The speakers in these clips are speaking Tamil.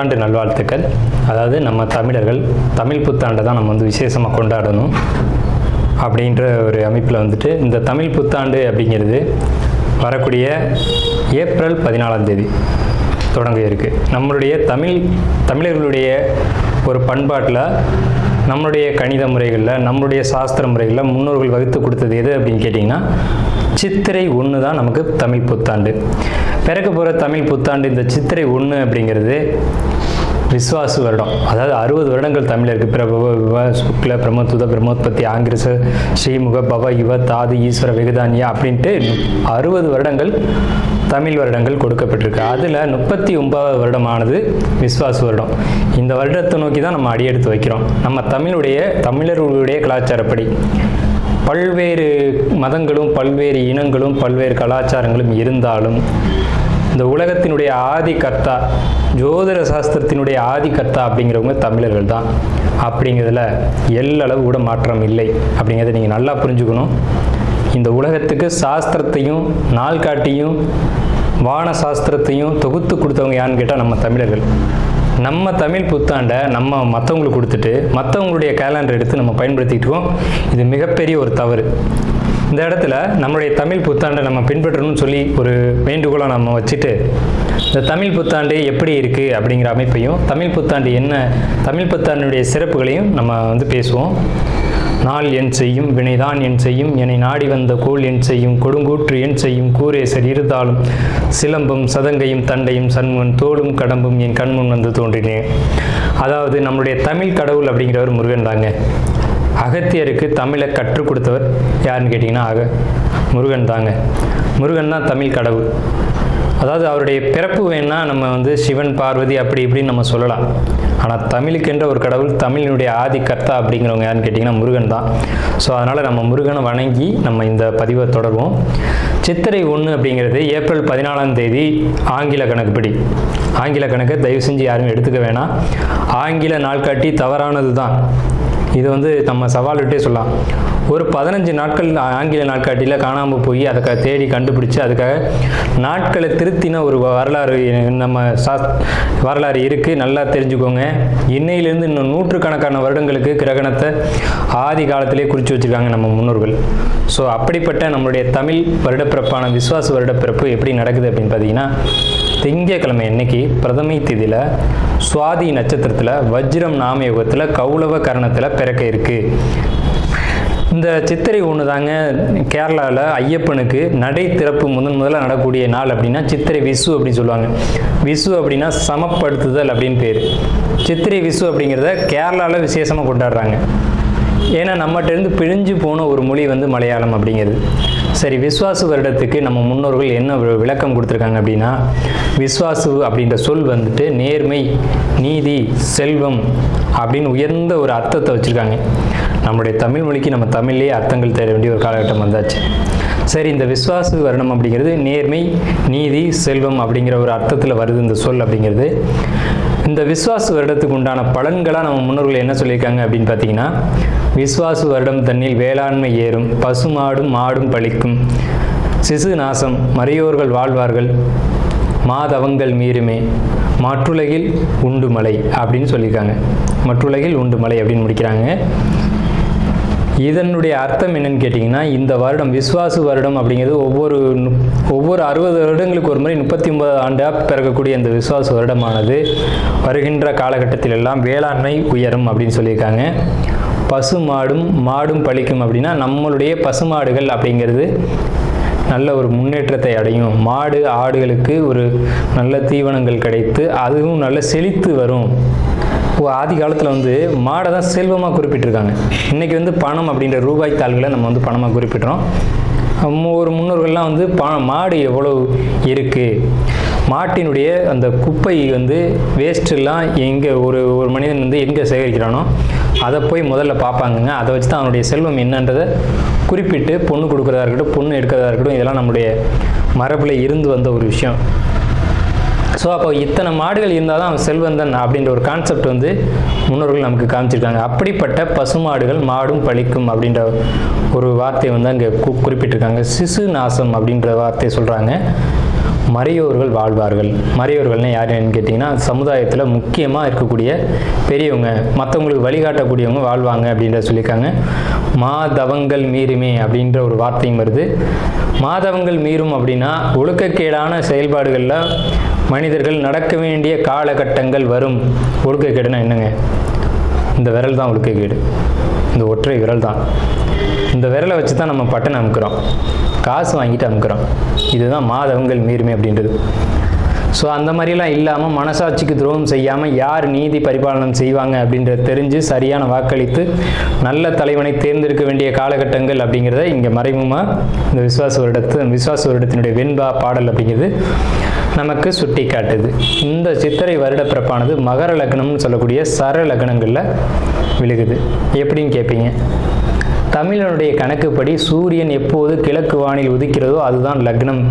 புத்தாண்டு நல்வாழ்த்துக்கள். அதாவது நம்ம தமிழர்கள் தமிழ் புத்தாண்டை தான் நம்ம வந்து விசேஷமாக கொண்டாடணும் அப்படின்ற ஒரு அமைப்பில் வந்துட்டு இந்த தமிழ் புத்தாண்டு அப்படிங்கிறது வரக்கூடிய ஏப்ரல் 14 தொடங்க இருக்குது. நம்மளுடைய தமிழர்களுடைய ஒரு பண்பாட்டில், நம்மளுடைய கணித முறைகளில், நம்மளுடைய சாஸ்திர முறைகளில் முன்னோர்கள் வகுத்து கொடுத்தது எது அப்படின்னு கேட்டிங்கன்னா சித்திரை 1 தான் நமக்கு தமிழ் புத்தாண்டு. பிறக்க போகிற தமிழ் புத்தாண்டு இந்த சித்திரை 1 அப்படிங்கிறது விஸ்வாசு வருடம். அதாவது 60 வருடங்கள் தமிழருக்கு பிரபவ விவ சுக்ல பிரமோத்துத பிரமோத்பத்தி ஆங்கிரச ஸ்ரீமுக பவ யுவ தாது ஈஸ்வர வெகுதானியா அப்படின்ட்டு 60 வருடங்கள் தமிழ் வருடங்கள் கொடுக்கப்பட்டிருக்கு. அதில் 39வது வருடமானது விஸ்வாசு வருடம். இந்த வருடத்தை நோக்கி தான் நம்ம அடியெடுத்து வைக்கிறோம். நம்ம தமிழர்களுடைய கலாச்சாரப்படி பல்வேறு மதங்களும் பல்வேறு இனங்களும் பல்வேறு கலாச்சாரங்களும் இருந்தாலும் இந்த உலகத்தினுடைய ஆதி கர்த்தா, ஜோதிட சாஸ்திரத்தினுடைய ஆதி கர்த்தா அப்படிங்கிறவங்க தமிழர்கள் தான். அப்படிங்கிறதுல எல்லளவு கூட மாற்றம் இல்லை அப்படிங்கிறத நீங்கள் நல்லா புரிஞ்சுக்கணும். இந்த உலகத்துக்கு சாஸ்திரத்தையும் நாள்காட்டியும் வான சாஸ்திரத்தையும் தொகுத்து கொடுத்தவங்க யாருன்னு கேட்டால் நம்ம தமிழர்கள். நம்ம தமிழ் புத்தாண்டை நம்ம மற்றவங்களுக்கு கொடுத்துட்டு மற்றவங்களுடைய கேலண்டர் எடுத்து நம்ம பயன்படுத்திக்கிட்டு இருக்கோம். இது மிகப்பெரிய ஒரு தவறு. இந்த இடத்துல நம்மளுடைய தமிழ் புத்தாண்டை நம்ம பின்பற்றணும்னு சொல்லி ஒரு வேண்டுகோளை நம்ம வச்சுட்டு இந்த தமிழ் புத்தாண்டு எப்படி இருக்குது அப்படிங்கிற அமைப்பையும், தமிழ் புத்தாண்டு என்ன, தமிழ் புத்தாண்டுடைய சிறப்புகளையும் நம்ம வந்து பேசுவோம். நாள் என் செய்யும் வினைதான் என் செய்யும் என்னை நாடி வந்த கோள் என் செய்யும் கொடுங்கூற்று என் செய்யும் கூரேசர் இருந்தாலும் சிலம்பும் சதங்கையும் தண்டையும் சண்முகன் தோளும் கடம்பும் என் கண்முன் வந்து தோன்றினேன். அதாவது நம்மளுடைய தமிழ் கடவுள் அப்படிங்கிறவர் முருகன் தாங்க. அகத்தியருக்கு தமிழை கற்றுக் கொடுத்தவர் யாருன்னு கேட்டிங்கன்னா முருகன் தாங்க. முருகன் தான் தமிழ் கடவுள். அதாவது அவருடைய பிறப்பு வேணால் நம்ம வந்து சிவன் பார்வதி அப்படி இப்படின்னு நம்ம சொல்லலாம். ஆனால் தமிழுக்கென்ற ஒரு கடவுள், தமிழினுடைய ஆதி கர்த்தா அப்படிங்கிறவங்க யாருன்னு கேட்டிங்கன்னா முருகன் தான். ஸோ அதனால் நம்ம முருகனை வணங்கி நம்ம இந்த பதிவை தொடர்வோம். சித்திரை 1 அப்படிங்கிறது ஏப்ரல் 14 ஆங்கில கணக்குப்படி. ஆங்கில கணக்கை தயவு செஞ்சு யாரும் எடுத்துக்க வேணாம். ஆங்கில நாள்காட்டி தவறானது தான். இது வந்து நம்ம சவால்கிட்டே சொல்லலாம். ஒரு 15 நாட்கள் ஆங்கில நாட்காட்டியில் காணாமல் போய் அதை தேடி கண்டுபிடிச்சி அதுக்காக நாட்களை திருத்தின ஒரு வரலாறு நம்ம வரலாறு இருக்குது. நல்லா தெரிஞ்சுக்கோங்க. இன்னையிலேருந்து இன்னும் நூற்றுக்கணக்கான வருடங்களுக்கு கிரகணத்தை ஆதி காலத்திலே குறித்து வச்சுருக்காங்க நம்ம முன்னோர்கள். ஸோ அப்படிப்பட்ட நம்மளுடைய தமிழ் வருடப்பிறப்பான விஸ்வாச வருடப்பிறப்பு எப்படி நடக்குது அப்படின்னு பார்த்தீங்கன்னா, திங்கட்கிழமை அன்னைக்கு பிரதமை திதியில் சுவாதி நட்சத்திரத்தில் வஜ்ரம் நாமயோகத்தில் கௌளவ கரணத்தில் பிறக்க இருக்குது. இந்த சித்திரை 1 தாங்க கேரளாவில் ஐயப்பனுக்கு நடை திறப்பு முதல்ல நடக்கக்கூடிய நாள் அப்படின்னா சித்திரை விசு அப்படின்னு சொல்லுவாங்க. விசு அப்படின்னா சமப்படுத்துதல் அப்படின்னு பேர். சித்திரை விசு அப்படிங்கிறத கேரளாவில் விசேஷமாக கொண்டாடுறாங்க. ஏன்னா நம்மகிட்டேருந்து பிழிஞ்சு போன ஒரு மொழி வந்து மலையாளம் அப்படிங்கிறது. சரி, விஸ்வாசு வருடத்துக்கு நம்ம முன்னோர்கள் என்ன விளக்கம் கொடுத்துருக்காங்க அப்படின்னா, விஸ்வாசு அப்படின்ற சொல் வந்துட்டு நேர்மை, நீதி, செல்வம் அப்படின்னு உயர்ந்த ஒரு அர்த்தத்தை வச்சுருக்காங்க. நம்மளுடைய தமிழ் மொழிக்கு நம்ம தமிழ்லேயே அர்த்தங்கள் தேட வேண்டிய ஒரு காலகட்டம் வந்தாச்சு. சரி, இந்த விஸ்வாசு வருடம் அப்படிங்கிறது நேர்மை, நீதி, செல்வம் அப்படிங்கிற ஒரு அர்த்தத்தில் வருது இந்த சொல் அப்படிங்கிறது. இந்த விஸ்வாசு வருடத்துக்கு உண்டான பலன்களாக நம்ம முன்னோர்கள் என்ன சொல்லியிருக்காங்க அப்படின்னு பார்த்தீங்கன்னா, விஸ்வாசு வருடம் தன்னில் வேளாண்மை ஏறும், பசுமாடும் மாடும் பழிக்கும், சிசு நாசம், மறையோர்கள் வாழ்வார்கள், மாதவங்கள் மீறுமே, மற்றுலகில் உண்டு மலை அப்படின்னு சொல்லியிருக்காங்க. மற்றுலகில் உண்டு மலை அப்படின்னு முடிக்கிறாங்க. இதனுடைய அர்த்தம் என்னன்னு கேட்டிங்கன்னா, இந்த வருடம் விஸ்வாசு வருடம் அப்படிங்கிறது ஒவ்வொரு 60 வருடங்களுக்கு ஒரு முறை 39 ஆண்டாக பிறக்கக்கூடிய இந்த விஸ்வாசு வருடமானது வருகின்ற காலகட்டத்தில் எல்லாம் வேளாண்மை உயரும் அப்படின்னு சொல்லியிருக்காங்க. மாடும் பழிக்கும் அப்படின்னா நம்மளுடைய பசுமாடுகள் அப்படிங்கிறது நல்ல ஒரு முன்னேற்றத்தை அடையும். மாடு ஆடுகளுக்கு ஒரு நல்ல தீவனங்கள் கிடைத்து அதுவும் நல்ல செழித்து வரும். ஆதி காலத்தில் வந்து மாடை தான் செல்வமாக குறிப்பிட்டிருக்காங்க. இன்றைக்கி வந்து பணம் அப்படின்ற ரூபாய் தாள்களை நம்ம வந்து பணமாக குறிப்பிட்றோம். ஒரு முன்னோர்கள்லாம் வந்து மாடு எவ்வளோ இருக்குது, மாட்டினுடைய அந்த குப்பை வந்து வேஸ்ட்டெல்லாம் எங்கே ஒரு மனிதன் வந்து எங்கே சேகரிக்கிறானோ அதை போய் முதல்ல பார்ப்பாங்கங்க. அதை வச்சு தான் அவனுடைய செல்வம் என்னன்றதை குறிப்பிட்டு பொண்ணு கொடுக்குறதா இருக்கட்டும், பொண்ணு எடுக்கிறதா இருக்கட்டும், இதெல்லாம் நம்முடைய மரபில் இருந்து வந்த ஒரு விஷயம். ஸோ அப்போ இத்தனை மாடுகள் இருந்தால் தான் அவன் செல்வந்தன் அப்படின்ற ஒரு கான்செப்ட் வந்து முன்னோர்கள் நமக்கு காமிச்சிருக்காங்க. அப்படிப்பட்ட பசுமாடுகள் மாடும் பழிக்கும் அப்படின்ற ஒரு வார்த்தையை வந்து அங்கே குறிப்பிட்டிருக்காங்க. சிசு நாசம் அப்படின்ற வார்த்தையை சொல்கிறாங்க. மறையோர்கள் வாழ்வார்கள். மறையோர்கள்னு யாருன்னு கேட்டிங்கன்னா சமுதாயத்தில் முக்கியமாக இருக்கக்கூடிய பெரியவங்க, மற்றவங்களுக்கு வழிகாட்டக்கூடியவங்க வாழ்வாங்க அப்படின்ற சொல்லியிருக்காங்க. மாதவங்கள் மீறுமே அப்படின்ற ஒரு வார்த்தையும் வருது. மாதவங்கள் மீறும் அப்படின்னா ஒழுக்கக்கேடான செயல்பாடுகளில் மனிதர்கள் நடக்க வேண்டிய காலகட்டங்கள் வரும். ஒழுக்கக்கேடுனா என்னங்க? இந்த விரல் தான் ஒழுக்கக்கேடு, இந்த ஒற்றை விரல் தான். இந்த விரலை வச்சு தான் நம்ம பட்டன் அமுக்கிறோம், காசு வாங்கிட்டு அமுக்கிறோம். இதுதான் மாதவங்கள் மீறுமே அப்படின்றது. ஸோ அந்த மாதிரிலாம் இல்லாமல் மனசாட்சிக்கு துரோகம் செய்யாமல் யார் நீதி பரிபாலனம் செய்வாங்க அப்படின்றத தெரிஞ்சு சரியான வாக்களித்து நல்ல தலைவனை தேர்ந்தெடுக்க வேண்டிய காலகட்டங்கள் அப்படிங்கிறத இங்கே மறைமுகமாக இந்த விசுவாச வருடத்தினுடைய வெண்பா பாடல் அப்படிங்கிறது நமக்கு சுட்டி காட்டுது. இந்த சித்திரை வருட பிறப்பானது மகர லக்னம்னு சொல்லக்கூடிய சர லக்னங்களில் விழுகுது. எப்படின்னு கேட்பீங்க? தமிழனுடைய கணக்குப்படி சூரியன் எப்போது கிழக்கு வானில் உதிக்கிறதோ அதுதான் லக்னம்.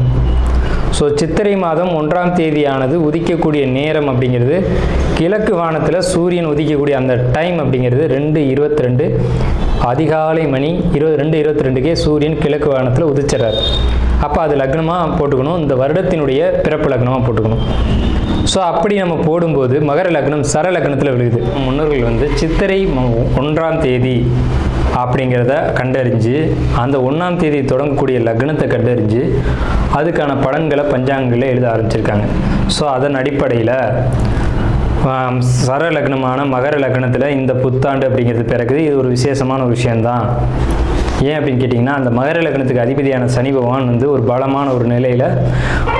ஸோ சித்திரை மாதம் 1ஆம் தேதியானது உதிக்கக்கூடிய நேரம் அப்படிங்கிறது கிழக்கு வானத்தில் சூரியன் உதிக்கக்கூடிய அந்த டைம் அப்படிங்கிறது 2:22 அதிகாலை மணி 2:22க்கே சூரியன் கிழக்கு வானத்தில் உதிச்சிடறாரு. அப்போ அது லக்னமாக போட்டுக்கணும், இந்த வருடத்தினுடைய பிறப்பு லக்னமாக போட்டுக்கணும். ஸோ அப்படி நம்ம போடும்போது மகர லக்னம் சர லக்னத்தில் விழுகுது. முன்னோர்கள் சித்திரை 1ஆம் தேதி அப்படிங்கிறத கண்டறிஞ்சு அந்த 1ஆம் தேதி தொடங்கக்கூடிய லக்னத்தை கண்டறிஞ்சு அதுக்கான பலன்களை பஞ்சாங்கங்களில் எழுத ஆரம்பிச்சிருக்காங்க. ஸோ அதன் அடிப்படையில் சர லக்னமான மகர லக்னத்தில் இந்த புத்தாண்டு அப்படிங்கிறது பிறகுது. இது ஒரு விசேஷமான ஒரு விஷயந்தான். ஏன் அப்படின்னு கேட்டிங்கன்னா, அந்த மகர லக்னத்துக்கு அதிபதியான சனி பகவான் ஒரு பலமான ஒரு நிலையில்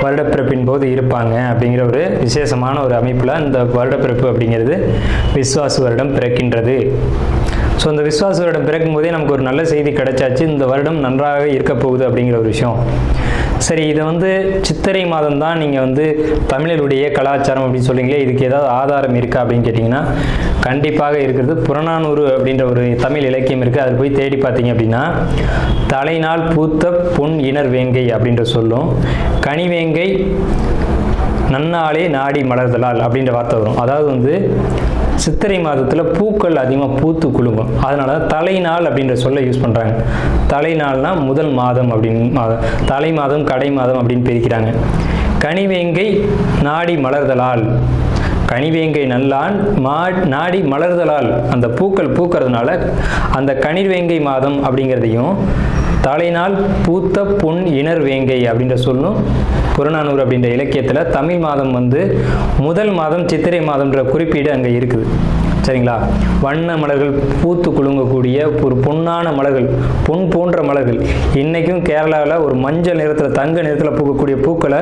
வருடப்பிறப்பின் போது இருப்பாங்க அப்படிங்கிற ஒரு விசேஷமான ஒரு அமைப்பில் இந்த வருடப்பிறப்பு அப்படிங்கிறது விஸ்வாச வருடம் பிறக்கின்றது. ஸோ இந்த விஸ்வாச வருடம் பிறக்கும் போதே நமக்கு ஒரு நல்ல செய்தி கிடைச்சாச்சு, இந்த வருடம் நன்றாக இருக்க போகுது அப்படிங்கிற ஒரு விஷயம். சரி, இதை சித்திரை மாதம் தான் நீங்கள் தமிழருடைய கலாச்சாரம் அப்படின்னு சொல்றீங்களே, இதுக்கு ஏதாவது ஆதாரம் இருக்கா அப்படின்னு கேட்டிங்கன்னா கண்டிப்பாக இருக்கிறது. புறநானூறு அப்படின்ற ஒரு தமிழ் இலக்கியம் இருக்குது. அதில் போய் தேடி பார்த்தீங்க அப்படின்னா தலைநாள் பூத்த பொன் இணர் வேங்கை அப்படின்ற சொல்லும், கனிவேங்கை நன்னாளே நாடி மலர்தலால் அப்படின்ற வார்த்தை வரும். அதாவது சித்திரை மாதத்தில் பூக்கள் அதிகமாக பூத்து குலுங்கும், அதனால தலைநாள் அப்படின்ற சொல்ல யூஸ் பண்ணுறாங்க. தலைநாள்னா முதல் மாதம் அப்படின்னு, தலை மாதம் கடை மாதம் அப்படின்னு பிரிக்கிறாங்க. கனிவேங்கை நாடி மலர்தலால், கனிவேங்கை நல்லான் நாடி மலர்தலால், அந்த பூக்கள் பூக்கிறதுனால அந்த கனிவேங்கை மாதம் அப்படிங்கிறதையும் தலைநாள் பூத்த பொன் இணர் வேங்கை அப்படின்ற சொல்லும் புறநானூறு அப்படின்ற இலக்கியத்தில் தமிழ் மாதம் முதல் மாதம் சித்திரை மாதம்ன்ற குறிப்பீடு அங்கே இருக்குது. சரிங்களா? வண்ண மலர்கள் பூத்து குலுங்கக்கூடிய ஒரு பொன்னான மலர்கள், பொன் போன்ற மலர்கள். இன்றைக்கும் கேரளாவில் ஒரு மஞ்சள் நிறத்தில் தங்க நிறத்தில் பூக்கக்கூடிய பூக்களை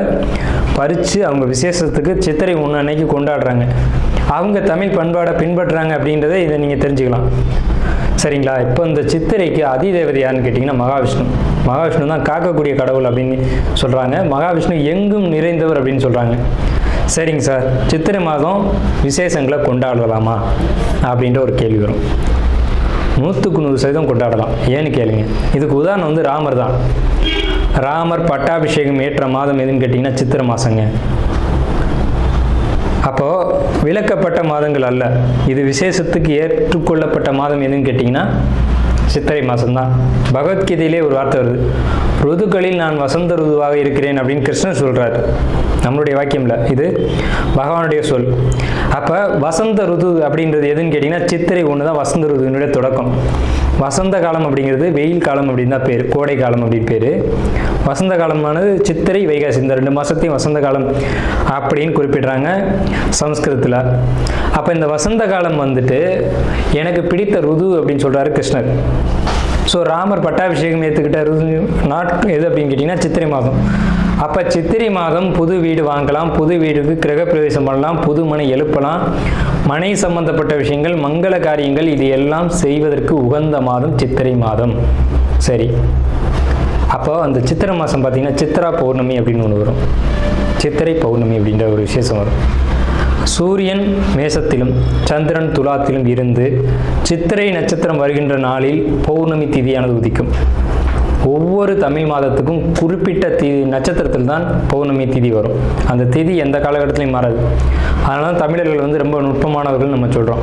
பறித்து அவங்க விசேஷத்துக்கு சித்திரை 1 அன்னைக்கு கொண்டாடுறாங்க. அவங்க தமிழ் பண்பாடை பின்பற்றுறாங்க அப்படின்றத இதை நீங்கள் தெரிஞ்சுக்கலாம். சரிங்களா? இப்போ இந்த சித்திரைக்கு அதிதேவதை யாருன்னு கேட்டிங்கன்னா மகாவிஷ்ணு. மகாவிஷ்ணு தான் காக்கக்கூடிய கடவுள் அப்படின்னு சொல்கிறாங்க. மகாவிஷ்ணு எங்கும் நிறைந்தவர் அப்படின்னு சொல்கிறாங்க. சரிங்க சார், சித்திரை மாதம் விசேஷங்களை கொண்டாடலாமா அப்படின்ற ஒரு கேள்வி வரும். 100% கொண்டாடலாம். ஏன்னு கேளுங்க. இதுக்கு உதாரணம் ராமர் தான். ராமர் பட்டாபிஷேகம் ஏற்ற மாதம் எதுன்னு கேட்டிங்கன்னா சித்திரை மாதங்க. அப்போது விலக்கப்பட்ட மாதங்கள் அல்ல, இது விசேஷத்துக்கு ஏற்றுக்கொள்ளப்பட்ட மாதம் எதுன்னு கேட்டிங்கன்னா சித்திரை மாதம்தான். பகவத்கீதையிலே ஒரு வார்த்தை வருது, ருதுக்களில் நான் வசந்த ருதுவாக இருக்கிறேன் அப்படின்னு கிருஷ்ணன் சொல்கிறார். நம்மளுடைய வாக்கியம் இல்லை, இது பகவானுடைய சொல். அப்போ வசந்த ருது அப்படின்றது எதுன்னு கேட்டிங்கன்னா சித்திரை 1 தான் வசந்த ருதுனுடைய தொடக்கம். வசந்த காலம் அப்படிங்கிறது வெயில் காலம் அப்படின்னு தான் பேர், கோடை காலம் அப்படின்னு பேர். வசந்த காலமானது சித்திரை வைகாசி, இந்த 2 மாதத்தையும் வசந்த காலம் அப்படின்னு குறிப்பிடுறாங்க சமஸ்கிருதத்தில். அப்போ இந்த வசந்த காலம் எனக்கு பிடித்த ருது அப்படின்னு சொல்கிறாரு கிருஷ்ணர். ஸோ ராமர் பட்டாபிஷேகம் ஏற்றுக்கிட்ட ருது எது அப்படின்னு கேட்டிங்கன்னா சித்திரை மாதம். அப்போ சித்திரை மாதம் புது வீடு வாங்கலாம், புது வீடுக்கு கிரகப்பிரவேசம் பண்ணலாம், புது மனை எழுப்பலாம், மனை சம்பந்தப்பட்ட விஷயங்கள், மங்கள காரியங்கள் இது எல்லாம் செய்வதற்கு உகந்த மாதம் சித்திரை மாதம். சரி, அப்போ அந்த சித்திரை மாதம் பார்த்தீங்கன்னா சித்ரா பௌர்ணமி அப்படின்னு ஒன்று வரும். சித்திரை பௌர்ணமி அப்படின்ற ஒரு விசேஷம் வரும். சூரியன் மேசத்திலும் சந்திரன் துலாத்திலும் இருந்து சித்திரை நட்சத்திரம் வருகின்ற நாளில் பௌர்ணமி திதியானது உதிக்கும். ஒவ்வொரு தமிழ் மாதத்துக்கும் குறிப்பிட்ட நட்சத்திரத்தில் தான் பௌர்ணமி திதி வரும். அந்த திதி எந்த காலகட்டத்திலையும் மாறாது. அதனால தமிழர்கள் ரொம்ப நுட்பமானவர்கள் நம்ம சொல்கிறோம்.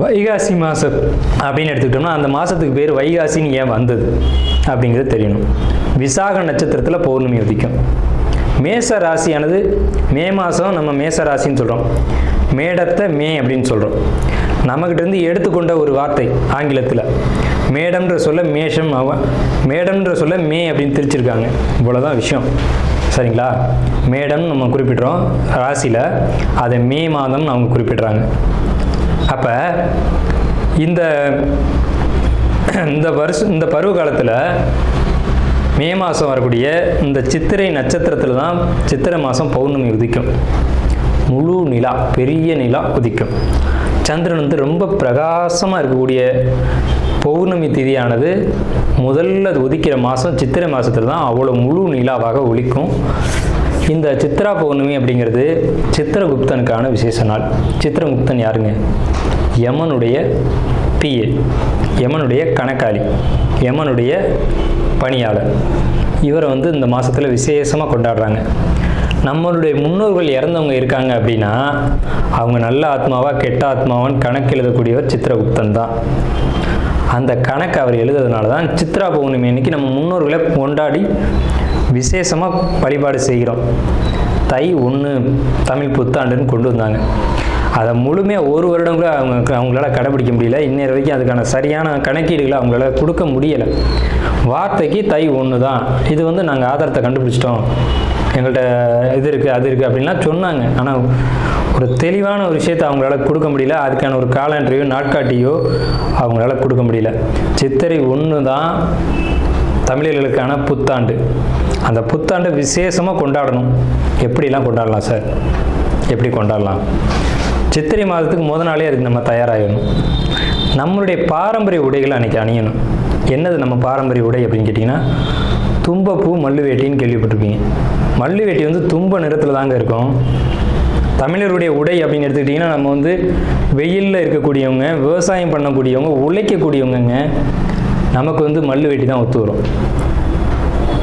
வைகாசி மாதம் அப்படின்னு எடுத்துக்கிட்டோம்னா அந்த மாதத்துக்கு பேர் வைகாசின்னு ஏன் வந்தது அப்படிங்கிறது தெரியணும். விசாக நட்சத்திரத்தில் பௌர்ணமி உதிக்கும். மேச ராசியானது மே மாதம் நம்ம மேச ராசின்னு சொல்கிறோம், மேடத்தை மே அப்படின்னு சொல்கிறோம். நம்மக்கிட்டேருந்து எடுத்துக்கொண்ட ஒரு வார்த்தை ஆங்கிலத்தில். மேடம்ன்ற சொல்ல மேஷம், மேடம்ன்ற சொல்ல மே அப்படின்னு திரிச்சிருக்காங்க. இவ்வளோதான் விஷயம், சரிங்களா? மேடம் நம்ம குறிப்பிட்றோம் ராசியில், அதை மே மாதம் அவங்க குறிப்பிட்றாங்க. அப்போ இந்த பருவ காலத்தில் மே மாதம் வரக்கூடிய இந்த சித்திரை நட்சத்திரத்தில் தான் சித்திரை மாதம் பௌர்ணமி உதிக்கும். முழு நிலா, பெரிய நிலா உதிக்கும். சந்திரன் வந்து ரொம்ப பிரகாசமாக இருக்கக்கூடிய பௌர்ணமி திதியானது முதல்ல உதிக்கிற மாதம் சித்திரை மாதத்தில் தான் அவ்வளோ முழு நிலாவாக ஒலிக்கும். இந்த சித்ரா பௌர்ணமி அப்படிங்கிறது சித்திரகுப்தனுக்கான விசேஷ நாள். சித்திரகுப்தன் யாருங்க? யமனுடைய பிஏ, யமனுடைய கணக்காளி, யமனுடைய பணியாளர். இவரை வந்து இந்த மாதத்தில் விசேஷமாக கொண்டாடுறாங்க. நம்மளுடைய முன்னோர்கள் இறந்தவங்க இருக்காங்க அப்படின்னா அவங்க நல்ல ஆத்மாவா கெட்ட ஆத்மாவான்னு கணக்கு எழுதக்கூடியவர் சித்திரகுப்தன் தான். அந்த கணக்கு அவர் எழுதுறதுனால தான் சித்ரா பௌர்ணமி அன்னைக்கு நம்ம முன்னோர்களை கொண்டாடி விசேஷமாக வழிபாடு செய்கிறோம். தை 1 தமிழ் புத்தாண்டுன்னு கொண்டு வந்தாங்க. அதை முழுமையாக ஒரு வருடம் கூட அவங்களால கடைபிடிக்க முடியல. இன்னொரு வரைக்கும் அதுக்கான சரியான கணக்கீடுகளை அவங்களால கொடுக்க முடியலை. வார்த்தைக்கு தை 1 தான், இது வந்து நாங்கள் ஆதாரத்தை கண்டுபிடிச்சிட்டோம், எங்கள்கிட்ட இது இருக்குது அது இருக்குது அப்படின்லாம் சொன்னாங்க. ஆனால் ஒரு தெளிவான ஒரு விஷயத்தை அவங்களால கொடுக்க முடியல. அதுக்கான ஒரு காலண்டரையோ நாட்காட்டியோ அவங்களால கொடுக்க முடியல. சித்திரை 1 தான் தமிழர்களுக்கான புத்தாண்டு. அந்த புத்தாண்டை விசேஷமாக கொண்டாடணும். எப்படிலாம் கொண்டாடலாம் சார்? எப்படி கொண்டாடலாம்? சித்திரை மாதத்துக்கு முத நாளே அதுக்கு நம்ம தயாராகணும். நம்மளுடைய பாரம்பரிய உடைகளை அன்றைக்கி அணியணும். என்னது நம்ம பாரம்பரிய உடை அப்படின்னு கேட்டிங்கன்னா, தும்பப்பூ மல்லு வேட்டின்னு கேள்விப்பட்டிருப்பீங்க. மல்லு வேட்டி வந்து தும்ப நிறத்தில் தாங்க இருக்கும். தமிழருடைய உடை அப்படின்னு எடுத்துக்கிட்டிங்கன்னா, நம்ம வந்து வெயிலில் இருக்கக்கூடியவங்க, விவசாயம் பண்ணக்கூடியவங்க, உழைக்கக்கூடியவங்க, நமக்கு வந்து மல்லு வேட்டி தான் ஒத்து வரும்.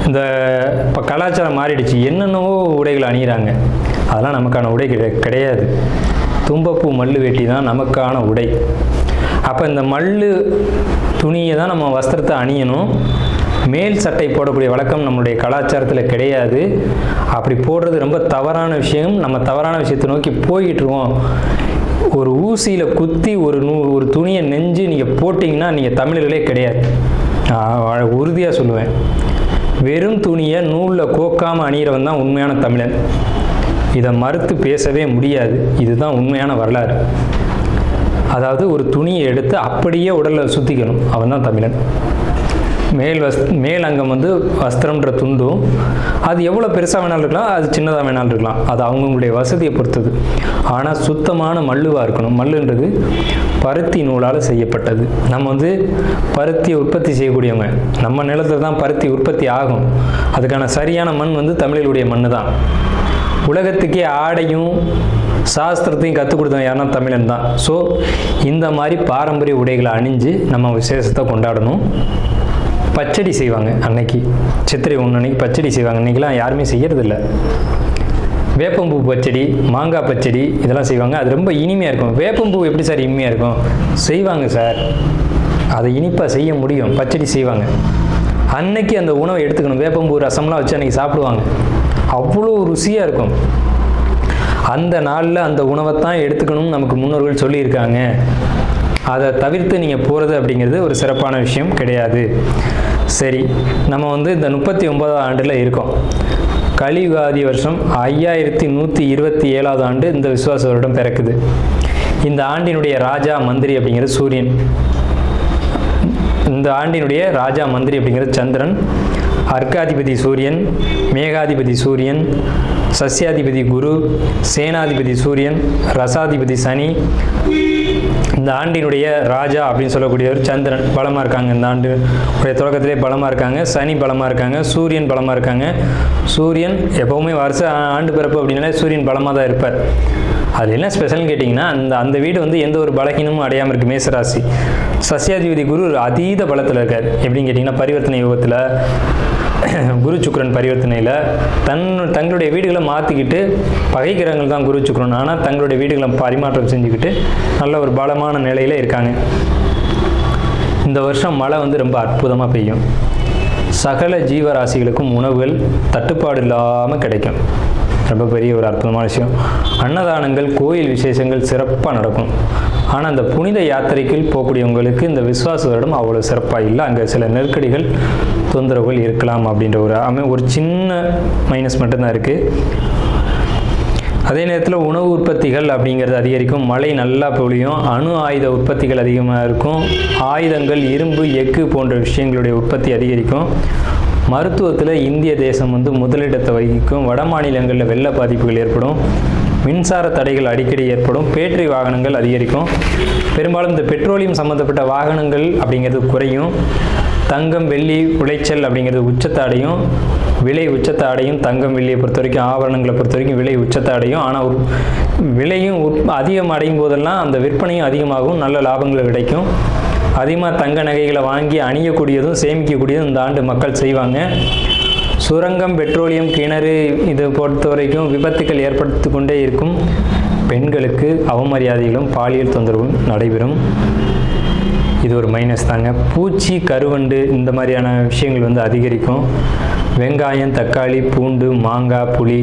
இந்த இப்போ கலாச்சாரம் மாறிடுச்சு, என்னென்னவோ உடைகள் அணிகிறாங்க. அதெல்லாம் நமக்கான உடை கிடையாது. தும்பப்பூ மல்லு வேட்டி தான் நமக்கான உடை. அப்போ இந்த மல்லு துணியை தான் நம்ம வஸ்திரத்தை அணியணும். மேல் சட்டை போடக்கூடிய வழக்கம் நம்மளுடைய கலாச்சாரத்தில் கிடையாது. அப்படி போடுறது ரொம்ப தவறான விஷயம். நம்ம தவறான விஷயத்தை நோக்கி போய்கிட்டுருவோம். ஒரு ஊசியில் குத்தி ஒரு துணியை நெஞ்சு நீங்கள் போட்டிங்கன்னா நீங்கள் தமிழர்களே கிடையாது. உறுதியாக சொல்லுவேன். வெறும் துணியை நூலில் கோக்காமல் அணிகிறவன் தான் உண்மையான தமிழன். இதை மறுத்து பேசவே முடியாது. இதுதான் உண்மையான வரலாறு. அதாவது ஒரு துணியை எடுத்து அப்படியே உடலில் சுற்றிக்கணும், அவன் தான் தமிழன். மேல் அங்கம் வந்து வஸ்திரம்ன்ற துண்டும், அது எவ்வளோ பெருசாக வேணாலும் இருக்கலாம், அது சின்னதாக வேணாலும் இருக்கலாம். அது அவங்களுடைய வசதியை பொறுத்தது. ஆனால் சுத்தமான மல்லுவாக இருக்கணும். மல்லுன்றது பருத்தி நூலால் செய்யப்பட்டது. நம்ம வந்து பருத்தியை உற்பத்தி செய்யக்கூடியவங்க. நம்ம நிலத்தில் தான் பருத்தி உற்பத்தி ஆகும். அதுக்கான சரியான மண் வந்து தமிழர்களுடைய மண் தான். உலகத்துக்கே ஆடையும் சாஸ்திரத்தையும் கற்றுக் கொடுத்தவங்க யாருன்னா தமிழன் தான். ஸோ இந்த மாதிரி பாரம்பரிய உடைகளை அணிஞ்சு நம்ம விசேஷத்தை கொண்டாடணும். பச்சடி செய்வாங்க அன்னைக்கு, சித்திரை 1 அன்னைக்கு பச்சடி செய்வாங்க. அன்றைக்கெலாம் யாருமே செய்யறதில்ல. வேப்பம்பூ பச்சடி, மாங்காய் பச்சடி இதெல்லாம் செய்வாங்க. அது ரொம்ப இனிமையாக இருக்கும். வேப்பம்பூ எப்படி சார் இனிமையாக இருக்கும்? செய்வாங்க சார், அதை இனிப்பாக செய்ய முடியும். பச்சடி செய்வாங்க. அன்னைக்கு அந்த உணவை எடுத்துக்கணும். வேப்பம்பூ ரசம்லாம் வச்சு அன்றைக்கி சாப்பிடுவாங்க. அவ்வளோ ருசியாக இருக்கும். அந்த நாளில் அந்த உணவை தான் எடுத்துக்கணும்னு நமக்கு முன்னோர்கள் சொல்லியிருக்காங்க. அதை தவிர்த்து நீங்கள் போகிறது அப்படிங்கிறது ஒரு சிறப்பான விஷயம் கிடையாது. சரி, நம்ம வந்து இந்த 39ஆவது ஆண்டில் இருக்கோம். கலியுகாதி வருஷம் 5127ஆவது ஆண்டு இந்த விசுவாச வருடம் பிறக்குது. இந்த ஆண்டினுடைய ராஜா மந்திரி அப்படிங்கிறது சூரியன். இந்த ஆண்டினுடைய ராஜா மந்திரி அப்படிங்கிறது சந்திரன். அர்க்காதிபதி சூரியன், மேகாதிபதி சூரியன், சஸ்யாதிபதி குரு, சேனாதிபதி சூரியன், ரசாதிபதி சனி. இந்த ஆண்டினுடைய ராஜா அப்படின்னு சொல்லக்கூடியவர் சந்திரன் பலமாக இருக்காங்க. இந்த ஆண்டு தொடக்கத்திலே பலமாக இருக்காங்க. சனி பலமாக இருக்காங்க. சூரியன் பலமாக இருக்காங்க. சூரியன் எப்போவுமே வருஷ ஆண்டு பிறப்பு அப்படின்னாலே சூரியன் பலமாக தான் இருப்பார். அது என்ன ஸ்பெஷல்னு கேட்டிங்கன்னா, அந்த வீடு வந்து எந்த ஒரு பலகீனமும் அடையாமல் இருக்குது. மேசராசி. சஸ்யாதிபதி குரு அதீத பலத்தில் இருக்கார். எப்படின்னு கேட்டிங்கன்னா, பரிவர்த்தனை யோகத்தில் குரு சுக்கிரன் பரிவர்த்தனையில் தங்களுடைய வீடுகளை மாற்றிக்கிட்டு, பகைக்கிரகங்கள் தான் குரு சுக்கிரன், ஆனால் தங்களுடைய வீடுகளை பரிமாற்றம் செஞ்சுக்கிட்டு நல்ல ஒரு பலமான நிலையில் இருக்காங்க. இந்த வருஷம் மழை வந்து ரொம்ப அற்புதமாக பெய்யும். சகல ஜீவராசிகளுக்கும் உணவுகள் தட்டுப்பாடு இல்லாமல் கிடைக்கும். ரொம்ப பெரிய ஒரு அற்புதமான விஷயம். அன்னதானங்கள், கோயில் விசேஷங்கள் சிறப்பாக நடக்கும். ஆனால் அந்த புனித யாத்திரைக்குள் போகக்கூடியவங்களுக்கு இந்த விஸ்வாச வருடம் அவ்வளோ சிறப்பாக இல்லை. அங்கே சில நெருக்கடிகள், தொந்தரவுகள் இருக்கலாம் அப்படின்ற ஒரு சின்ன மைனஸ் மட்டும்தான் இருக்குது. அதே நேரத்தில் உணவு உற்பத்திகள் அப்படிங்கிறது அதிகரிக்கும். மழை நல்லா பொழியும். அணு ஆயுத உற்பத்திகள் அதிகமாக இருக்கும். ஆயுதங்கள், இரும்பு, எஃகு போன்ற விஷயங்களுடைய உற்பத்தி அதிகரிக்கும். மருத்துவத்தில் இந்திய தேசம் முதலிடத்தை வகிக்கும். வட மாநிலங்களில் வெள்ள பாதிப்புகள் ஏற்படும். மின்சார தடைகள் அடிக்கடி ஏற்படும். பேட்டரி வாகனங்கள் அதிகரிக்கும். பெரும்பாலும் இந்த பெட்ரோலியம் சம்மந்தப்பட்ட வாகனங்கள் அப்படிங்கிறது குறையும். தங்கம், வெள்ளி உளைச்சல் அப்படிங்கிறது உச்சத்தை அடையும். விலை உச்சத்தை அடையும். தங்கம், வெள்ளியை பொறுத்த வரைக்கும், ஆபரணங்களை பொறுத்த வரைக்கும் விலை உச்சத்தை அடையும். ஆனால் விலையும் அதிகம் அடையும் போதெல்லாம் அந்த விற்பனையும் அதிகமாகும். நல்ல லாபங்கள் கிடைக்கும். அதிகமாக தங்க நகைகளை வாங்கி அணியக்கூடியதும் சேமிக்கக்கூடியதும் இந்த ஆண்டு மக்கள் செய்வாங்க. சுரங்கம், பெட்ரோலியம், கிணறு இதை பொறுத்த வரைக்கும் விபத்துக்கள் ஏற்படுத்தி கொண்டே இருக்கும். பெண்களுக்கு அவமரியாதைகளும் பாலியல் தொந்தரவும் நடைபெறும். இது ஒரு மைனஸ் தாங்க. பூச்சி, கருவண்டு இந்த மாதிரியான விஷயங்கள் அதிகரிக்கும். வெங்காயம், தக்காளி, பூண்டு, மாங்காய், புளி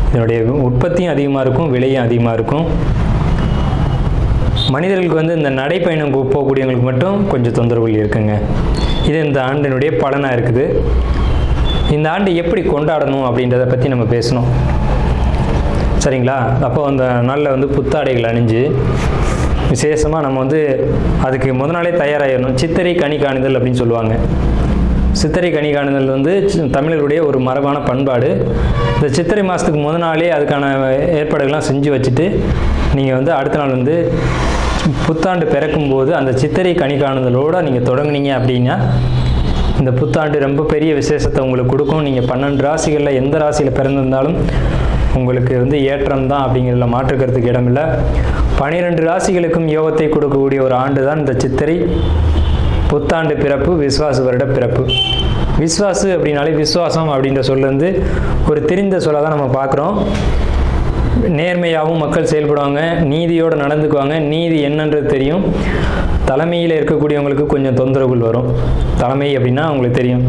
இதனுடைய உற்பத்தியும் அதிகமாக இருக்கும். விலையும் அதிகமாக இருக்கும். மனிதர்களுக்கு இந்த நடைப்பயணம் போகக்கூடியவங்களுக்கு மட்டும் கொஞ்சம் தொந்தரவுகள் இருக்குங்க. இது இந்த ஆண்டினுடைய பலனாக இருக்குது. இந்த ஆண்டு எப்படி கொண்டாடணும் அப்படின்றத பற்றி நம்ம பேசணும், சரிங்களா? அப்போ அந்த நாளில் புத்தாடைகள் அணிஞ்சு விசேஷமாக நம்ம அதுக்கு முத நாளே தயாராகிடணும். சித்திரை கனி காணுதல் அப்படின்னு சொல்லுவாங்க. சித்திரை கனி காணுதல் தமிழர்களுடைய ஒரு மரபான பண்பாடு. இந்த சித்திரை மாதத்துக்கு முத நாளே அதுக்கான ஏற்பாடுகள்லாம் செஞ்சு வச்சுட்டு நீங்கள் அடுத்த நாள் புத்தாண்டு பிறக்கும்போது அந்த சித்திரை கனி காணுதலோடு நீங்கள் தொடங்குனீங்க அப்படின்னா இந்த புத்தாண்டு ரொம்ப பெரிய விசேஷத்தை உங்களுக்கு கொடுக்கும். நீங்கள் 12 ராசிகளில் எந்த ராசியில் பிறந்திருந்தாலும் உங்களுக்கு ஏற்றம் தான் அப்படிங்கிறதுல மாற்றுக்கிறதுக்கு இடமில்லை. 12 ராசிகளுக்கும் யோகத்தை கொடுக்கக்கூடிய ஒரு ஆண்டு தான் இந்த சித்திரை புத்தாண்டு பிறப்பு, விஸ்வாச வருட பிறப்பு. விஸ்வாசு அப்படின்னாலே விஸ்வாசம் அப்படின்ற சொல்ல ஒரு தெரிந்த சொல்ல தான் நம்ம பார்க்குறோம். நேர்மையாகவும் மக்கள் செயல்படுவாங்க, நீதியோடு நடந்துக்குவாங்க. நீதி என்னன்றது தெரியும். தலைமையில் இருக்கக்கூடியவங்களுக்கு கொஞ்சம் தொந்தரவுகள் வரும். தலைமை அப்படின்னா உங்களுக்கு தெரியும்,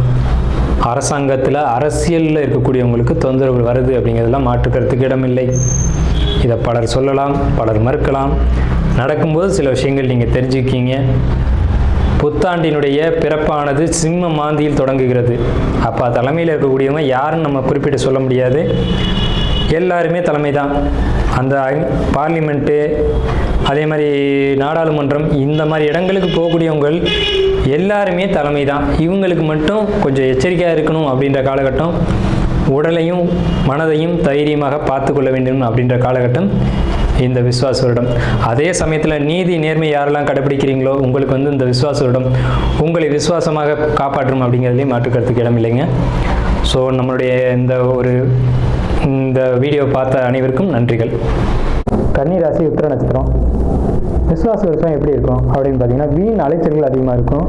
அரசாங்கத்தில் அரசியலில் இருக்கக்கூடியவங்களுக்கு தொந்தரவுகள் வருது அப்படிங்கிறதெல்லாம் மாற்றுக்கிறதுக்கு இடமில்லை. இதை பலர் சொல்லலாம், பலர் மறுக்கலாம். நடக்கும்போது சில விஷயங்கள் நீங்கள் தெரிஞ்சுக்கிங்க. புத்தாண்டினுடைய பிறப்பானது சிம்ம மாந்தியில் தொடங்குகிறது. அப்போ தலைமையில் இருக்கக்கூடியவங்க யாருன்னு நம்ம குறிப்பிட்டு சொல்ல முடியாது. எல்லாருமே தலைமை தான். அந்த பார்லிமெண்ட்டு, அதே மாதிரி நாடாளுமன்றம், இந்த மாதிரி இடங்களுக்கு போகக்கூடியவங்க எல்லாருமே தலைமை தான். இவங்களுக்கு மட்டும் கொஞ்சம் எச்சரிக்கையாக இருக்கணும் அப்படின்ற காலகட்டம். உடலையும் மனதையும் தைரியமாக பார்த்து கொள்ள வேண்டும் அப்படின்ற காலகட்டம் இந்த விஸ்வாச வருடம். அதே சமயத்தில் நீதி, நேர்மை யாரெல்லாம் கடைபிடிக்கிறீங்களோ உங்களுக்கு இந்த விஸ்வாச வருடம் உங்களை விசுவாசமாக காப்பாற்றும் அப்படிங்கிறதுலேயும் மாற்றுக்கிறதுக்கு இடம் இல்லைங்க. ஸோ நம்மளுடைய இந்த வீடியோ பார்த்த அனைவருக்கும் நன்றிகள். கன்னி ராசி, உத்திர நட்சத்திரம். விஸ்வாச வருஷம் எப்படி இருக்கும் அப்படின்னு பார்த்தீங்கன்னா, வீண் அலைச்சல்கள் அதிகமாக இருக்கும்.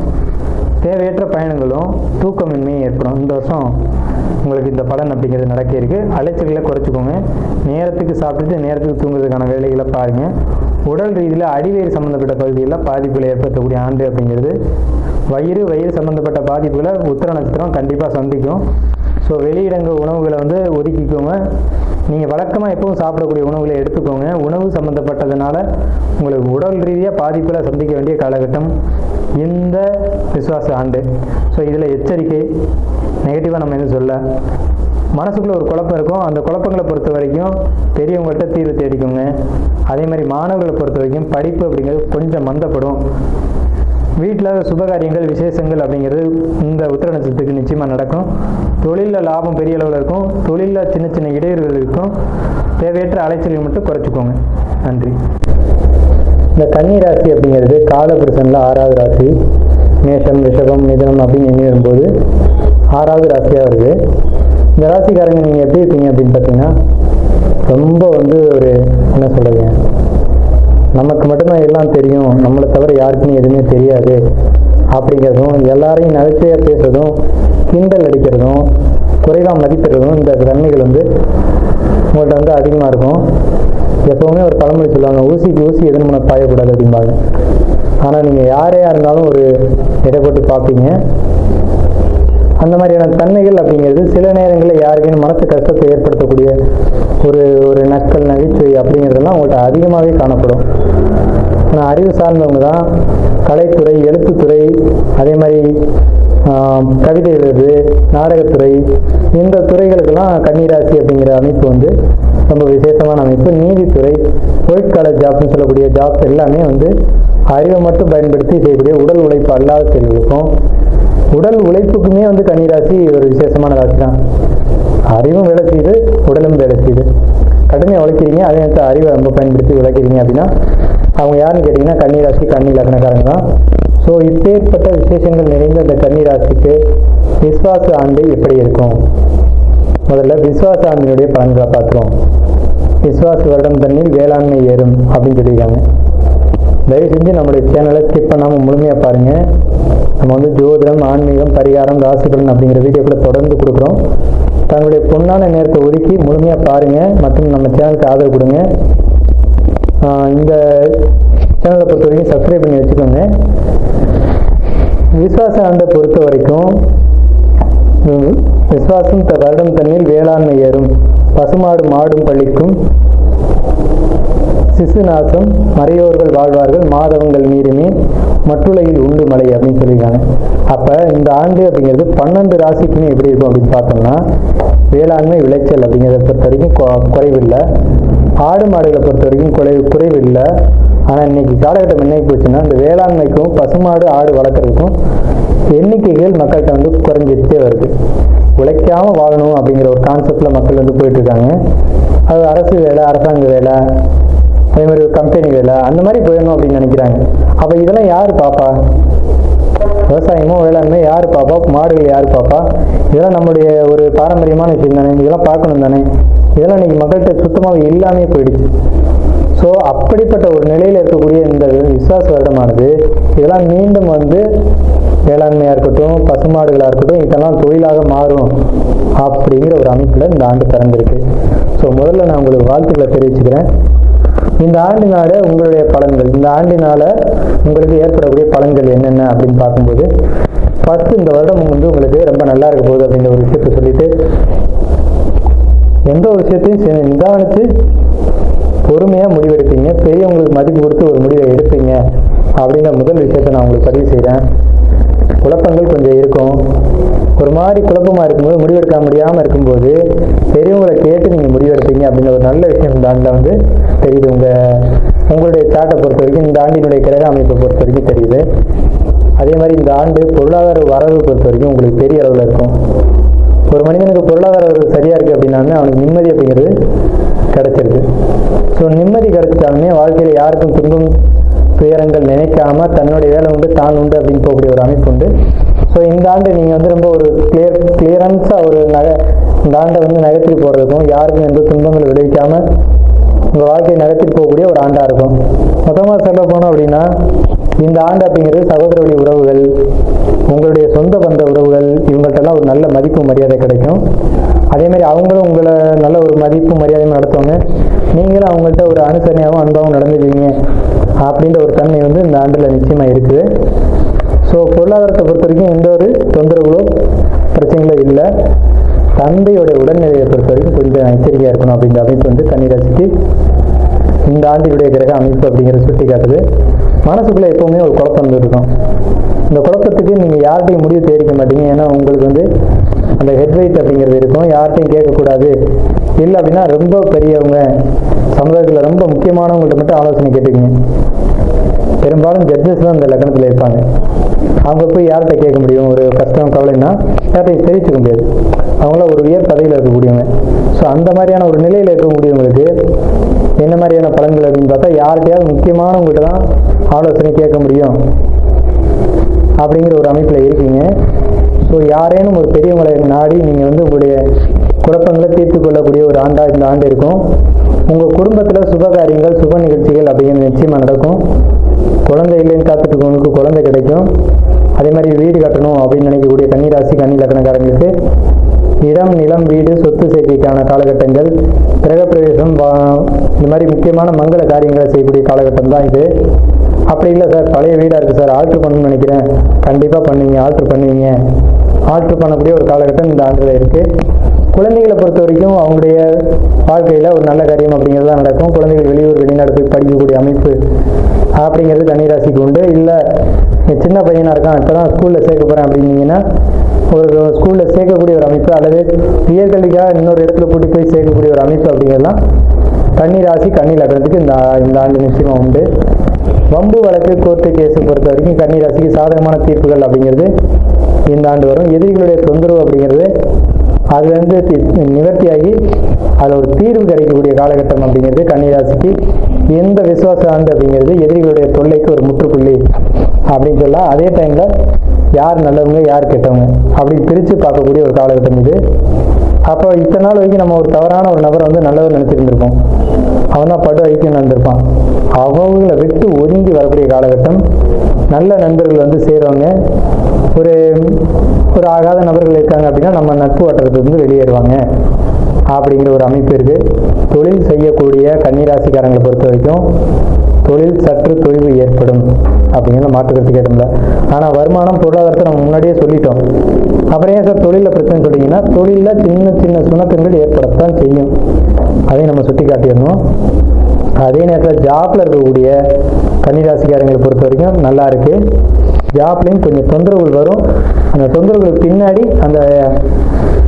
தேவையற்ற பயணங்களும் தூக்கமின்மையும் ஏற்படும். இந்த வருஷம் உங்களுக்கு இந்த பலன் அப்படிங்கிறது நடக்க இருக்குது. அலைச்சல்களை குறைச்சிக்கோங்க. நேரத்துக்கு சாப்பிட்டுட்டு நேரத்துக்கு தூங்குறதுக்கான வேலைகளை பாருங்கள். உடல் ரீதியில் அடிவயிறு சம்மந்தப்பட்ட பகுதிகளில் பாதிப்புகளை ஏற்படுத்தக்கூடிய ஆண்டு அப்படிங்கிறது. வயிறு சம்மந்தப்பட்ட பாதிப்புகளை உத்திர நட்சத்திரம் கண்டிப்பாக சந்திக்கும். ஸோ வெளியிடங்கள் உணவுகளை ஒதுக்கிக்கோங்க. நீங்கள் வழக்கமாக எப்பவும் சாப்பிடக்கூடிய உணவுகளை எடுத்துக்கோங்க. உணவு சம்மந்தப்பட்டதுனால உங்களுக்கு உடல் ரீதியாக பாதிப்புகளை சந்திக்க வேண்டிய காலகட்டம் இந்த விசுவாச ஆண்டு. ஸோ இதில் எச்சரிக்கை, நெகட்டிவாக நம்ம எதுவும் சொல்ல. மனசுக்குள்ளே ஒரு குழப்பம் இருக்கும். அந்த குழப்பங்களை பொறுத்த வரைக்கும் பெரியவங்கள்ட்ட தீர்வு தேடிக்கோங்க. அதே மாதிரி மாணவர்களை பொறுத்த வரைக்கும் படிப்பு அப்படிங்கிறது கொஞ்சம் மந்தப்படும். வீட்டில் சுபகாரியங்கள், விசேஷங்கள் அப்படிங்கிறது இந்த உத்திர நட்சத்திரத்துக்கு நிச்சயமாக நடக்கும். தொழிலில் லாபம் பெரிய அளவில் இருக்கும். தொழிலில் சின்ன சின்ன இடையூறுகள் இருக்கும். தேவையற்ற அலைச்சல்கள் மட்டும் குறைச்சிக்கோங்க. நன்றி. இந்த கன்னி ராசி அப்படிங்கிறது காலபுருஷனில் 6வது ராசி. மேஷம், ரிஷபம், மிதுனம் அப்படின்னு எண்ணி வரும்போது 6வது ராசியாக வருது. இந்த ராசிக்காரங்க நீங்கள் எப்படி இருப்பீங்க அப்படின்னு பார்த்தீங்கன்னா, ரொம்ப ஒரு என்ன சொல்கிறீங்க, நமக்கு மட்டும்தான் எல்லாம் தெரியும், நம்மளை தவிர யாருக்குன்னு எதுவுமே தெரியாது அப்படிங்கிறதும், எல்லாரையும் நகைச்சுவையாக பேசுறதும், கிண்டல் அடிக்கிறதும், குறைவாக மதிப்பிடுறதும், இந்த தன்மைகள் உங்கள்கிட்ட அதிகமாக இருக்கும். எப்போவுமே ஒரு பழமொழி சொல்லுவாங்க, ஊசிக்கு ஊசி எதிர்மனை பாயக்கூடாது அப்படிம்பாங்க. ஆனால் நீங்கள் யாரையாக இருந்தாலும் ஒரு எடை போட்டு பார்ப்பீங்க. அந்த மாதிரியான தன்மைகள் அப்படிங்கிறது சில நேரங்களில் யாருக்கும் மனசு கஷ்டத்தை ஏற்படுத்தக்கூடிய ஒரு நக்கல் நகைச்சுவை அப்படிங்கிறதெல்லாம் அவங்கள்ட்ட அதிகமாகவே காணப்படும். ஆனால் அறிவு சார்ந்தவங்க தான் கலைத்துறை, எழுத்துத்துறை, அதே மாதிரி கவிதை எழுது, நாடகத்துறை, இந்த துறைகளுக்கெல்லாம் கன்னிராசி அப்படிங்கிற அமைப்பு வந்து ரொம்ப விசேஷமான அமைப்பு. நீதித்துறை, ஒயிட் காலர் ஜாப்னு சொல்லக்கூடிய ஜாப்ஸ் எல்லாமே வந்து அறிவை மட்டும் பயன்படுத்தி செய்யக்கூடிய உடல் உழைப்பு அல்லாத செயல்களுக்கும், உடல் உழைப்புக்குமே வந்து கன்னிராசி ஒரு விசேஷமான ராசி தான். அறிவும் வேலை செய்யுது, உடலும் வேலை செய்யுது. கடுமையாக உழைக்கிறீங்க, அதே நேரத்தில் அறிவை ரொம்ப பயன்படுத்தி உழைக்கிறீங்க அப்படின்னா அவங்க யாருன்னு கேட்டிங்கன்னா கன்னிராசி, கன்னி லக்னக்காரங்க தான். ஸோ இப்பேற்பட்ட விசேஷங்கள் நிறைந்த இந்த கன்னிராசிக்கு விஸ்வாச ஆண்டு எப்படி இருக்கும்? முதல்ல விஸ்வாச ஆண்டினுடைய பலன்களை பார்க்குறோம். விஸ்வாச வருடம் தண்ணில் வேளாண்மை ஏறும் அப்படின்னு சொல்லியிருக்காங்க. தயவு செஞ்சு நம்மளுடைய சேனலை ஸ்கிப் பண்ணாமல் முழுமையாக பாருங்கள். நம்ம வந்து ஜோதிடம், ஆன்மீகம், பரிகாரம், ராசிபலன் அப்படிங்கிற வீடியோக்களை தொடர்ந்து கொடுக்குறோம். தங்களுடைய பொன்னான நேரத்தை ஒதுக்கி முழுமையாக பாருங்கள் மற்றும் நம்ம சேனலுக்கு ஆதரவு கொடுங்க. இந்த சேனலை பொறுத்த வரைக்கும் சப்ஸ்கிரைப் பண்ணி வச்சுக்கோங்க. விஸ்வாச ஆண்டை பொறுத்த வரைக்கும் விஸ்வாசம் வருடம் தண்ணில் வேளாண்மை ஏறும், பசுமாடு மாடும் பள்ளிக்கும், சிசு நாசம் மறையோர்கள் வாழ்வார்கள், மாதவங்கள் நீருமே மற்றுலகில் உண்டு மலை அப்படின்னு சொல்லியிருக்காங்க. அப்போ இந்த ஆண்டு அப்படிங்கிறது 12 ராசிக்குமே எப்படி இருக்கும் அப்படின்னு பார்த்தோம்னா வேளாண்மை விளைச்சல் அப்படிங்கிறத பொறுத்த வரைக்கும் குறைவில்லை. ஆடு மாடுகளை பொறுத்த வரைக்கும் குறைவில்லை. ஆனால் இன்னைக்கு காலகட்டம் என்ன போச்சுன்னா இந்த வேளாண்மைக்கும் பசுமாடு ஆடு வளர்க்குறதுக்கும் எண்ணிக்கைகள் மக்கள்கிட்ட வந்து குறைஞ்சிட்டே வருது. உழைக்காமல் வாழணும் அப்படிங்கிற ஒரு கான்செப்டில் மக்கள் வந்து போயிட்டுருக்காங்க. அது அரசு வேலை, அரசாங்க வேலை, அதே மாதிரி ஒரு கம்பெனி வேலை, அந்த மாதிரி போயிடணும் அப்படின்னு நினைக்கிறாங்க. அப்போ இதெல்லாம் யார் பாப்பா? விவசாயமோ வேளாண்மை யார் பாப்பா? மாடுகள் யார் பாப்பா? இதெல்லாம் நம்முடைய ஒரு பாரம்பரியமான விஷயம் தானே, இதெல்லாம் பார்க்கணும் தானே. இதெல்லாம் இன்னைக்கு மக்கள்கிட்ட சுத்தமாக இல்லாமே போயிடுச்சு. ஸோ அப்படிப்பட்ட ஒரு நிலையில் இருக்கக்கூடிய இந்த விஸ்வாச வருடமானது இதெல்லாம் மீண்டும் வந்து வேளாண்மையாக இருக்கட்டும், பசுமாடுகளாக இருக்கட்டும், இதெல்லாம் தொழிலாக மாறும் அப்படிங்கிற ஒரு அமைப்பில் இந்த ஆண்டு பிறந்திருக்கு. ஸோ முதல்ல நான் உங்களுக்கு வாழ்த்துக்களை தெரிவிச்சுக்கிறேன். இந்த ஆண்டினால உங்களுடைய பலன்கள், இந்த ஆண்டினால உங்களுக்கு ஏற்படக்கூடிய பலன்கள் என்னென்ன அப்படின்னு பார்க்கும்போது ஃபர்ஸ்ட் இந்த வருடம் வந்து உங்களுக்கு ரொம்ப நல்லா இருக்க போகுது அப்படின்ற ஒரு விஷயத்தை சொல்லிட்டு எந்த ஒரு விஷயத்தையும் நிதானித்து பொறுமையாக முடிவெடுப்பீங்க, பெரியவங்களுக்கு மதிப்பு கொடுத்து ஒரு முடிவை எடுப்பீங்க அப்படின்ற முதல் விஷயத்தை நான் உங்களுக்கு பதிவு செய்கிறேன். குழப்பங்கள் கொஞ்சம் இருக்கும். ஒரு மாதிரி குழப்பமாக இருக்கும்போது, முடிவெடுக்க முடியாமல் இருக்கும்போது பெரியவங்களை கேட்டு நீங்கள் முடிவெடுப்பீங்க அப்படின்ற ஒரு நல்ல விஷயம் இந்த ஆண்டில் வந்து தெரியுது. உங்களுடைய சாட்டை பொறுத்த வரைக்கும், இந்த ஆண்டினுடைய கிரக அமைப்பை பொறுத்த வரைக்கும் தெரியுது. அதே மாதிரி இந்த ஆண்டு பொருளாதார வரவு பொறுத்த வரைக்கும் உங்களுக்கு பெரிய அளவில் இருக்கும். ஒரு மனிதனுக்கு பொருளாதார வரவு சரியாக இருக்குது அப்படின்னா அவனுக்கு நிம்மதி அப்படிங்கிறது கிடைச்சிருக்கு. ஸோ நிம்மதி கிடைச்சிட்டாலுமே வாழ்க்கையில் யாருக்கும் துன்பம் துயரங்கள் நினைக்காம தன்னுடைய வேலை உண்டு, தான் உண்டு அப்படின்னு போகக்கூடிய ஒரு அமைப்பு உண்டு. ஸோ இந்த ஆண்டு நீங்கள் வந்து ரொம்ப ஒரு கிளியரன்ஸாக இந்த ஆண்டை வந்து நகர்த்திட்டு போகிறதுக்கும் யாருக்கும் எந்த துன்பங்கள் விளைவிக்காமல் உங்கள் வாழ்க்கையை நகர்த்திட்டு போகக்கூடிய ஒரு ஆண்டாக இருக்கும். மொத்தமாக சொல்ல போனோம் அப்படின்னா இந்த ஆண்டு அப்படிங்கிறது சகோதர வழி உறவுகள், உங்களுடைய சொந்த பந்த உறவுகள், இவங்கள்ட்டெல்லாம் ஒரு நல்ல மதிப்பு மரியாதை கிடைக்கும். அதேமாதிரி அவங்களும் உங்களை நல்ல ஒரு மதிப்பு மரியாதையும் நடத்துவாங்க. நீங்களும் அவங்கள்ட்ட ஒரு அனுசரணையாகவும் அன்பாகவும் நடந்துக்குவீங்க அப்படின்ற ஒரு தன்மை வந்து இந்த ஆண்டில் நிச்சயமாக இருக்குது. ஸோ பொருளாதாரத்தை பொறுத்த வரைக்கும் எந்த ஒரு தொந்தரவுகளோ பிரச்சனைகளோ இல்லை. தந்தையோட உடல்நிலையை பொறுத்த வரைக்கும் கொஞ்சம் எச்சரிக்கையாக இருக்கணும் அப்படின்ற அமைப்பு வந்து கன்னிராசிக்கு இந்த ஆண்டினுடைய கிரக அமைப்பு அப்படிங்கிறத சுட்டி காட்டுது. மனசுக்குள்ளே எப்போவுமே ஒரு குழப்பம் இருக்கும். இந்த குழப்பத்துக்கு நீங்கள் யார்கிட்டையும் முடிவு தெரிவிக்க மாட்டீங்க. ஏன்னா உங்களுக்கு வந்து அந்த ஹெட்வைட் அப்படிங்கிறது இருக்கும். யார்கிட்டையும் கேட்கக்கூடாது. இல்லை அப்படின்னா ரொம்ப பெரியவங்க, சமுதாயத்தில் ரொம்ப முக்கியமானவங்கள்ட்ட மட்டும் ஆலோசனை கேட்டுக்கீங்க. பெரும்பாலும் ஜட்ஜஸ் தான் இந்த லக்னத்தில் இருப்பாங்க. அவங்க போய் யார்கிட்ட கேட்க முடியும்? ஒரு கஷ்டம் கவலைன்னா யார்கிட்டையும் தெரிவிச்சுக்க முடியாது. அவங்களாம் ஒரு உயர் பதவியில் இருக்கக்கூடியவங்க. ஸோ அந்த மாதிரியான ஒரு நிலையில் இருக்கக்கூடியவங்களுக்கு என்ன மாதிரியான பலன்கள் அப்படின்னு பார்த்தா யார்கிட்டையாவது முக்கியமானவங்கள்ட்ட தான் ஆலோசனை கேட்க முடியும் அப்படிங்கிற ஒரு அமைப்பில் இருக்கீங்க. ஸோ யாரேனும் ஒரு பெரியவங்களை நாடி நீங்கள் வந்து உங்களுடைய குழப்பங்களை தீர்த்து கொள்ளக்கூடிய ஒரு ஆண்டாக இந்த ஆண்டு இருக்கும். உங்கள் குடும்பத்தில் சுப காரியங்கள், சுப நிகழ்ச்சிகள் அப்படிங்கிறது நிச்சயமாக நடக்கும். குழந்தை இல்லைன்னு காத்துட்டு இருக்கவங்களுக்கு குழந்தை கிடைக்கும். அதே மாதிரி வீடு கட்டணும் அப்படின்னு நினைக்கக்கூடிய கன்னிராசி, கன்னி லக்னக்காரங்களுக்கு இடம், நிலம், வீடு, சொத்து சேர்க்கைக்கான காலகட்டங்கள், கிரகப்பிரவேசம், இந்த மாதிரி முக்கியமான மங்கள காரியங்களை செய்யக்கூடிய காலகட்டம் தான் இது. அப்படி இல்லை சார், பழைய வீடாக இருக்குது சார், ஆல்ட்ரு பண்ணணும்னு நினைக்கிறேன், கண்டிப்பாக பண்ணுவீங்க, ஆல்ட்ரு பண்ணுவீங்க ஆல்ட்ரு பண்ணக்கூடிய ஒரு காலகட்டம் இந்த ஆண்டில் இருக்குது. குழந்தைகளை பொறுத்த வரைக்கும் அவங்களுடைய வாழ்க்கையில் ஒரு நல்ல காரியம் அப்படிங்கிறது தான் நடக்கும். குழந்தைகள் வெளியூர் வெளிநாடு போய் படிக்கக்கூடிய அமைப்பு அப்படிங்கிறது கன்னிராசிக்கு உண்டு. இல்லை சின்ன பையனாக இருக்கான், இப்போ தான் ஸ்கூலில் சேர்க்க போகிறேன் அப்படின்னீங்கன்னா ஒரு ஸ்கூலில் சேர்க்கக்கூடிய ஒரு அமைப்பு, அல்லது உயர்கல்விக்காக இன்னொரு இடத்துல கூட்டி போய் சேர்க்கக்கூடிய ஒரு அமைப்பு அப்படிங்கிறதுலாம் கன்னிராசி கன்னி லக்னத்துக்கு இந்த ஆண்டு நிச்சயமாக உண்டு. வம்பு வழக்கு கோர்ட்டு கேஸை பொறுத்த வரைக்கும் கன்னிராசிக்கு சாதகமான தீர்ப்புகள் அப்படிங்கிறது இந்த ஆண்டு வரும். எதிரிகளுடைய தொந்தரவு அப்படிங்கிறது அதுலேருந்து நிவர்த்தியாகி அதில் ஒரு தீர்வு கிடைக்கக்கூடிய காலகட்டம் அப்படிங்கிறது கன்னிராசிக்கு எந்த விசுவாச ஆண்டு அப்படிங்கிறது எதிரிகளுடைய தொல்லைக்கு ஒரு முற்றுப்புள்ளி அப்படின்னு சொல்லலாம். அதே டைமில் யார் நல்லவங்க யார் கெட்டவங்க அப்படின்னு பிரித்து பார்க்கக்கூடிய ஒரு காலகட்டம் இது. அப்போ இத்தனை நாள் வரைக்கும் நம்ம ஒரு தவறான ஒரு நபரை வந்து நல்லவர் நினச்சிருந்துருப்போம், அவன் தான் படு ஐக்கியம் நடந்திருப்பான். அவங்கள விட்டு ஒதுங்கி வரக்கூடிய காலகட்டம். நல்ல நண்பர்கள் வந்து சேருவாங்க. ஒரு ஆகாத நபர்கள் இருக்காங்க அப்படின்னா நம்ம நட்பு வட்டத்திலிருந்து வெளியேறுவாங்க அப்படிங்கிற ஒரு அமைப்பு இருக்குது. தொழில் செய்யக்கூடிய கன்னிராசிக்காரங்களை பொறுத்த வரைக்கும் தொழில் சற்று தொய்வு ஏற்படும் அப்படிங்கிற மாற்றுக்கிறது கேட்டோம்ல. ஆனால் வருமானம் பொருளாதாரத்தை நம்ம முன்னாடியே சொல்லிட்டோம். அப்புறம் ஏன் சார் தொழிலில் பிரச்சனை சொல்லிங்கன்னா, தொழிலில் சின்ன சின்ன சுணக்கங்கள் ஏற்படத்தான் செய்யும், அதையும் நம்ம சுட்டி காட்டிடணும். அதே நேரத்தில் ஜாப்பில் இருக்கக்கூடிய கன்னிராசிக்காரங்களை பொறுத்த வரைக்கும் நல்லா இருக்குது. ஜாப்லேயும் கொஞ்சம் தொந்தரவுகள் வரும். அந்த தொந்தரவுகளுக்கு பின்னாடி அந்த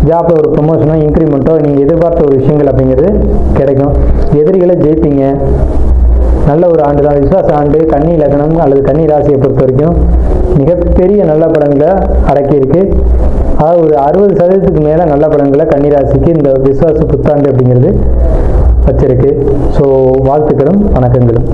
ஜாப்பில் ஒரு ப்ரொமோஷனோ இன்க்ரிமெண்ட்டோ நீங்கள் எதிர்பார்த்த ஒரு விஷயங்கள் அப்படிங்கிறது கிடைக்கும். எதிரிகளை ஜெயிப்பீங்க. நல்ல ஒரு ஆண்டு தான், விசுவாச ஆண்டு. கன்னி லக்னம் அல்லது கன்னி ராசியை பொறுத்த வரைக்கும் மிகப்பெரிய நல்ல பலன்களை அடக்கியிருக்கு. அதாவது ஒரு 60% மேலே நல்ல பலன்களை கன்னிராசிக்கு இந்த விசுவாச புத்தாண்டு அப்படிங்கிறது வச்சிருக்கு. ஸோ வாழ்த்துக்களும் வணக்கங்களும்.